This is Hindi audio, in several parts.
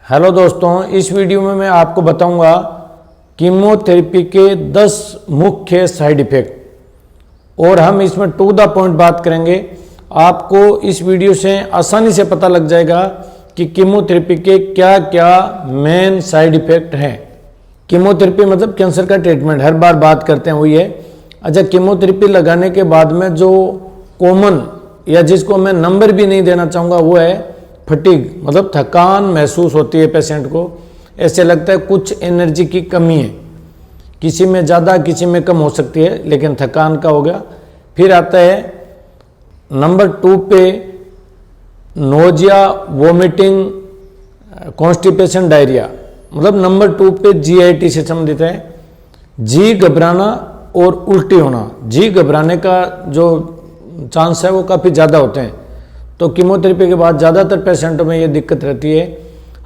हेलो दोस्तों, इस वीडियो में मैं आपको बताऊंगा कीमोथेरेपी के 10 मुख्य साइड इफ़ेक्ट और हम इसमें टू द पॉइंट बात करेंगे। आपको इस वीडियो से आसानी से पता लग जाएगा कि कीमोथेरेपी के क्या क्या मेन साइड इफ़ेक्ट हैं। कीमोथेरेपी मतलब कैंसर का ट्रीटमेंट, हर बार बात करते हैं वही है। अच्छा, कीमोथेरेपी लगाने के बाद में जो कॉमन या जिसको मैं नंबर भी नहीं देना चाहूँगा वो है फटीग, मतलब थकान महसूस होती है पेशेंट को। ऐसे लगता है कुछ एनर्जी की कमी है, किसी में ज़्यादा किसी में कम हो सकती है, लेकिन थकान का हो गया। फिर आता है नंबर 2 पे नोजिया, वोमिटिंग, कॉन्स्टिपेशन, डायरिया। मतलब नंबर 2 पे जीआईटी से संबंधित है, जी घबराना और उल्टी होना। जी घबराने का जो चांस है वो काफ़ी ज़्यादा होते हैं, तो कीमोथेरेपी के बाद ज़्यादातर पेशेंटों में ये दिक्कत रहती है।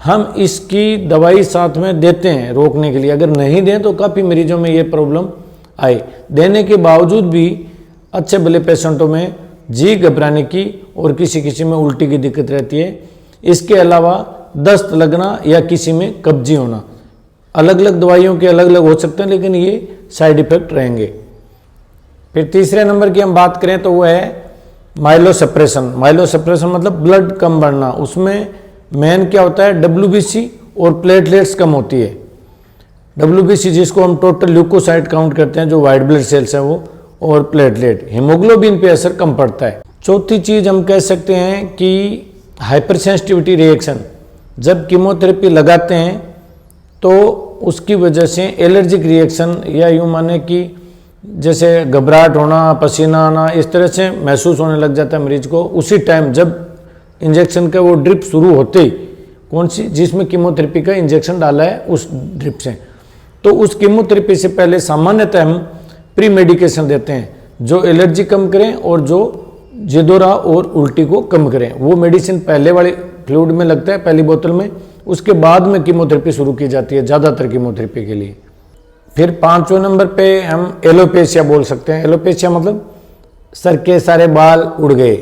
हम इसकी दवाई साथ में देते हैं रोकने के लिए, अगर नहीं दें तो काफ़ी मरीजों में ये प्रॉब्लम आई। देने के बावजूद भी अच्छे भले पेशेंटों में जी घबराने की और किसी किसी में उल्टी की दिक्कत रहती है। इसके अलावा दस्त लगना या किसी में कब्जी होना, अलग अलग दवाइयों के अलग अलग हो सकते हैं, लेकिन ये साइड इफ़ेक्ट रहेंगे। फिर तीसरे नंबर की हम बात करें तो वो है माइलोसप्रेशन। माइलोसप्रेशन मतलब ब्लड कम बढ़ना। उसमें मेन क्या होता है, WBC और प्लेटलेट्स कम होती है। WBC जिसको हम टोटल ल्यूकोसाइट काउंट करते हैं, जो वाइट ब्लड सेल्स हैं वो, और प्लेटलेट, हीमोग्लोबिन पे असर कम पड़ता है। चौथी चीज़ हम कह सकते हैं कि हाइपर सेंसिटिविटी रिएक्शन। जब कीमोथेरेपी लगाते हैं तो उसकी वजह से एलर्जिक रिएक्शन या यूँ माने कि जैसे घबराहट होना, पसीना आना, इस तरह से महसूस होने लग जाता है मरीज को उसी टाइम जब इंजेक्शन का वो ड्रिप शुरू होते ही, कौन सी जिसमें कीमोथेरेपी का इंजेक्शन डाला है उस ड्रिप से। तो उस कीमोथेरेपी से पहले सामान्यतः हम प्री मेडिकेशन देते हैं जो एलर्जी कम करें और जो जिदोरा और उल्टी को कम करें। वो मेडिसिन पहले वाली फ्लूइड में लगता है, पहली बोतल में, उसके बाद में कीमोथेरेपी शुरू की जाती है ज़्यादातर कीमोथेरेपी के लिए। फिर 5वें नंबर पे हम एलोपेशिया बोल सकते हैं। एलोपेशिया मतलब सर के सारे बाल उड़ गए,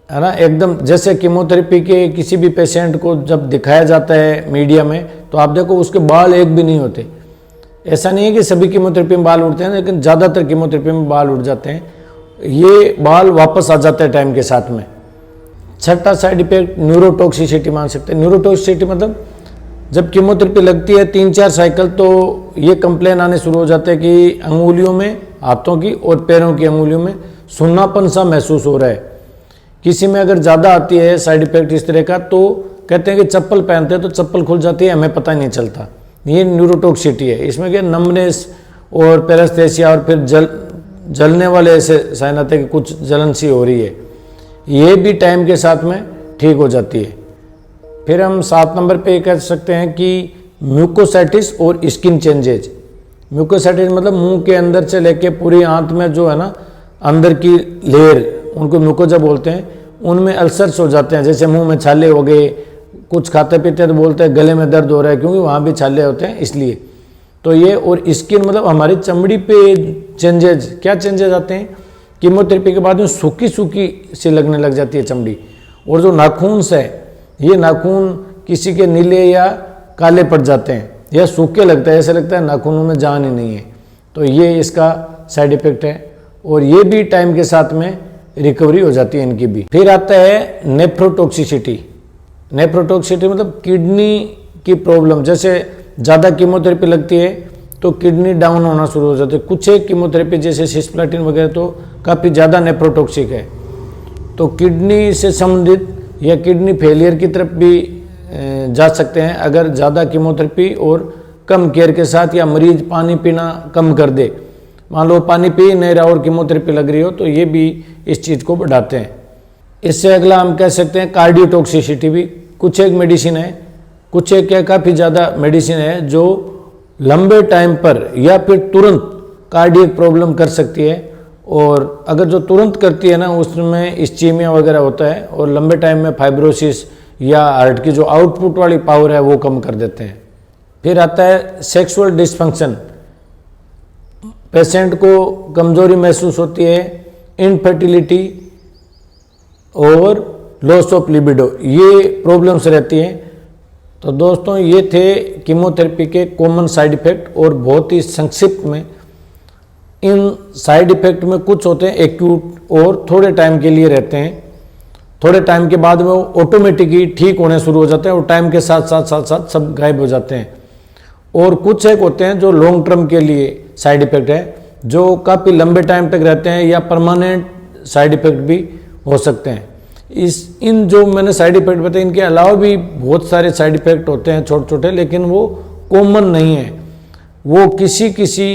है ना, एकदम। जैसे कीमोथेरेपी के किसी भी पेशेंट को जब दिखाया जाता है मीडिया में तो आप देखो उसके बाल एक भी नहीं होते। ऐसा नहीं है कि सभी कीमोथेरेपी में बाल उड़ते हैं, लेकिन ज़्यादातर कीमोथेरेपी में बाल उड़ जाते हैं। ये बाल वापस आ जाते हैं टाइम के साथ में। छठा साइड इफेक्ट न्यूरोटॉक्सिसिटी मान सकते हैं। न्यूरोटॉक्सिसिटी मतलब जब कीमोथेरेपी लगती है 3-4 साइकिल तो ये कंप्लेन आने शुरू हो जाते हैं कि अंगुलियों में, हाथों की और पैरों की अंगुलियों में सुन्नापन सा महसूस हो रहा है। किसी में अगर ज़्यादा आती है साइड इफेक्ट इस तरह का तो कहते हैं कि चप्पल पहनते हैं तो चप्पल खुल जाती है, हमें पता ही नहीं चलता। ये न्यूरोटॉक्सिसिटी है। इसमें क्या नमनेस और पैरास्थेसिया और फिर जलने वाले ऐसे साइन आते हैं कि कुछ जलन सी हो रही है, ये भी टाइम के साथ में ठीक हो जाती है। फिर हम 7 नंबर पे कह सकते हैं कि म्यूकोसाइटिस और स्किन चेंजेज। म्यूकोसाइटिस मतलब मुंह के अंदर से लेके पूरी आंत में जो है ना अंदर की लेयर, उनको म्यूकोजा बोलते हैं, उनमें अल्सर्स हो जाते हैं। जैसे मुंह में छाले हो गए, कुछ खाते पीते तो बोलते हैं गले में दर्द हो रहा है, क्योंकि वहाँ भी छाले होते हैं इसलिए। तो ये, और स्किन मतलब हमारी चमड़ी पे चेंजेज। क्या चेंजेज आते हैं, कीमोथेरेपी के बाद में सूखी सूखी सी लगने लग जाती है चमड़ी। और जो नाखून है, ये नाखून किसी के नीले या काले पड़ जाते हैं या सूखे लगता है, ऐसा लगता है नाखूनों में जान ही नहीं है। तो ये इसका साइड इफेक्ट है, और ये भी टाइम के साथ में रिकवरी हो जाती है इनकी भी। फिर आता है नेफ्रोटॉक्सिसिटी। नेफ्रोटॉक्सिसिटी मतलब किडनी की प्रॉब्लम। जैसे ज़्यादा कीमोथेरेपी लगती है तो किडनी डाउन होना शुरू हो जाती है। कुछ एक कीमोथेरेपी जैसे सिस्प्लाटिन वगैरह तो काफ़ी ज़्यादा नेफ्रोटॉक्सिक है, तो किडनी से संबंधित या किडनी फेलियर की तरफ भी जा सकते हैं अगर ज़्यादा कीमोथेरेपी और कम केयर के साथ, या मरीज पानी पीना कम कर दे। मान लो पानी पी नहीं रहा और कीमोथेरेपी लग रही हो तो ये भी इस चीज़ को बढ़ाते हैं। इससे अगला हम कह सकते हैं कार्डियोटॉक्सिसिटी भी। कुछ एक मेडिसिन है, कुछ एक क्या काफ़ी ज़्यादा मेडिसिन है जो लंबे टाइम पर या फिर तुरंत कार्डियक प्रॉब्लम कर सकती है। और अगर जो तुरंत करती है ना उसमें इस्चीमिया वगैरह होता है, और लंबे टाइम में फाइब्रोसिस या हार्ट की जो आउटपुट वाली पावर है वो कम कर देते हैं। फिर आता है सेक्सुअल डिसफंक्शन। पेशेंट को कमजोरी महसूस होती है, इनफर्टिलिटी और लॉस ऑफ लिबिडो, ये प्रॉब्लम्स रहती हैं। तो दोस्तों ये थे कीमोथेरेपी के कॉमन साइड इफ़ेक्ट, और बहुत ही संक्षिप्त में इन साइड इफ़ेक्ट में कुछ होते हैं एक्यूट और थोड़े टाइम के लिए रहते हैं, थोड़े टाइम के बाद में वो ऑटोमेटिकली ठीक होने शुरू हो जाते हैं और टाइम के साथ साथ सब गायब हो जाते हैं। और कुछ एक होते हैं जो लॉन्ग टर्म के लिए साइड इफ़ेक्ट है, जो काफ़ी लंबे टाइम तक रहते हैं या परमानेंट साइड इफ़ेक्ट भी हो सकते हैं। इन जो मैंने साइड इफ़ेक्ट बताए, इनके अलावा भी बहुत सारे साइड इफ़ेक्ट होते हैं छोटे छोटे, लेकिन वो कॉमन नहीं है। वो किसी किसी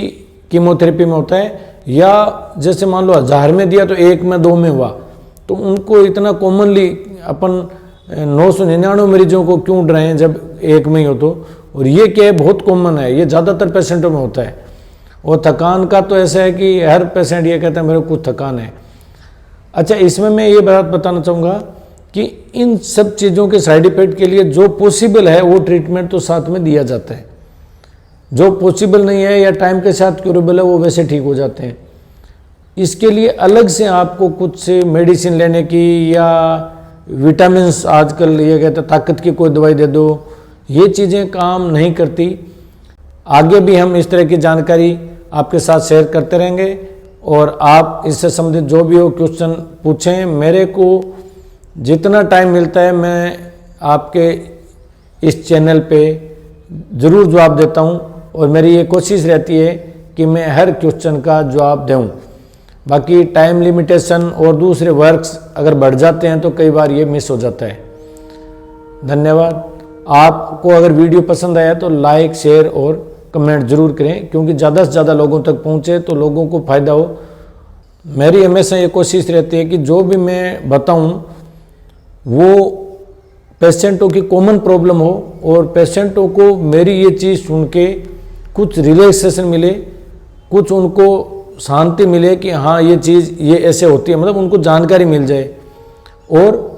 कीमोथेरेपी में होता है, या जैसे मान लो 1000 में दिया तो 1 में 2 में हुआ, तो उनको इतना कॉमनली अपन 999 मरीजों को क्यों डराएं जब 1 में ही हो तो। और ये क्या है, बहुत कॉमन है, ये ज़्यादातर पेशेंटों में होता है। और थकान का तो ऐसा है कि हर पेशेंट ये कहता है मेरे को कुछ थकान है। अच्छा, इसमें मैं ये बात बताना चाहूँगा कि इन सब चीज़ों के साइड इफ़ेक्ट के लिए जो पॉसिबल है वो ट्रीटमेंट तो साथ में दिया जाता है, जो पॉसिबल नहीं है या टाइम के साथ क्यूरेबल है वो वैसे ठीक हो जाते हैं। इसके लिए अलग से आपको कुछ से मेडिसिन लेने की या विटामिन्स, आजकल ये कहते हैं ताकत की कोई दवाई दे दो, ये चीज़ें काम नहीं करती। आगे भी हम इस तरह की जानकारी आपके साथ शेयर करते रहेंगे, और आप इससे संबंधित जो भी हो क्वेश्चन पूछें। मेरे को जितना टाइम मिलता है मैं आपके इस चैनल पे ज़रूर जवाब देता हूँ, और मेरी ये कोशिश रहती है कि मैं हर क्वेश्चन का जवाब दूँ। बाकी टाइम लिमिटेशन और दूसरे वर्क्स अगर बढ़ जाते हैं तो कई बार ये मिस हो जाता है। धन्यवाद। आपको अगर वीडियो पसंद आया तो लाइक, शेयर और कमेंट जरूर करें, क्योंकि ज़्यादा से ज़्यादा लोगों तक पहुँचे तो लोगों को फ़ायदा हो। मेरी हमेशा ये कोशिश रहती है कि जो भी मैं बताऊँ वो पेशेंटों की कॉमन प्रॉब्लम हो, और पेशेंटों को मेरी ये चीज़ सुन के कुछ रिलैक्सेशन मिले, कुछ उनको शांति मिले कि हाँ ये चीज़ ये ऐसे होती है, मतलब उनको जानकारी मिल जाए, और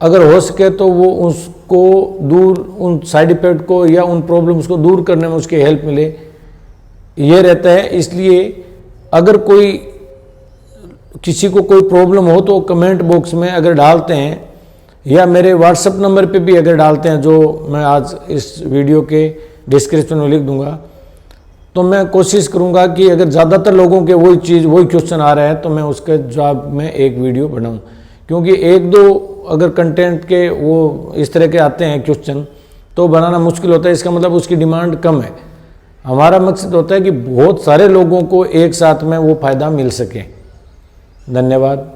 अगर हो सके तो वो उसको दूर, उन साइड इफ़ेक्ट को या उन प्रॉब्लम्स को दूर करने में उसकी हेल्प मिले, ये रहता है। इसलिए अगर कोई किसी को कोई प्रॉब्लम हो तो कमेंट बॉक्स में अगर डालते हैं, या मेरे व्हाट्सएप नंबर पे भी अगर डालते हैं, जो मैं आज इस वीडियो के डिस्क्रिप्शन में लिख दूंगा, तो मैं कोशिश करूंगा कि अगर ज़्यादातर लोगों के वही क्वेश्चन आ रहा है तो मैं उसके जवाब में एक वीडियो बनाऊं। क्योंकि 1-2 अगर कंटेंट के वो इस तरह के आते हैं क्वेश्चन तो बनाना मुश्किल होता है, इसका मतलब उसकी डिमांड कम है। हमारा मकसद होता है कि बहुत सारे लोगों को एक साथ में वो फ़ायदा मिल सके। धन्यवाद।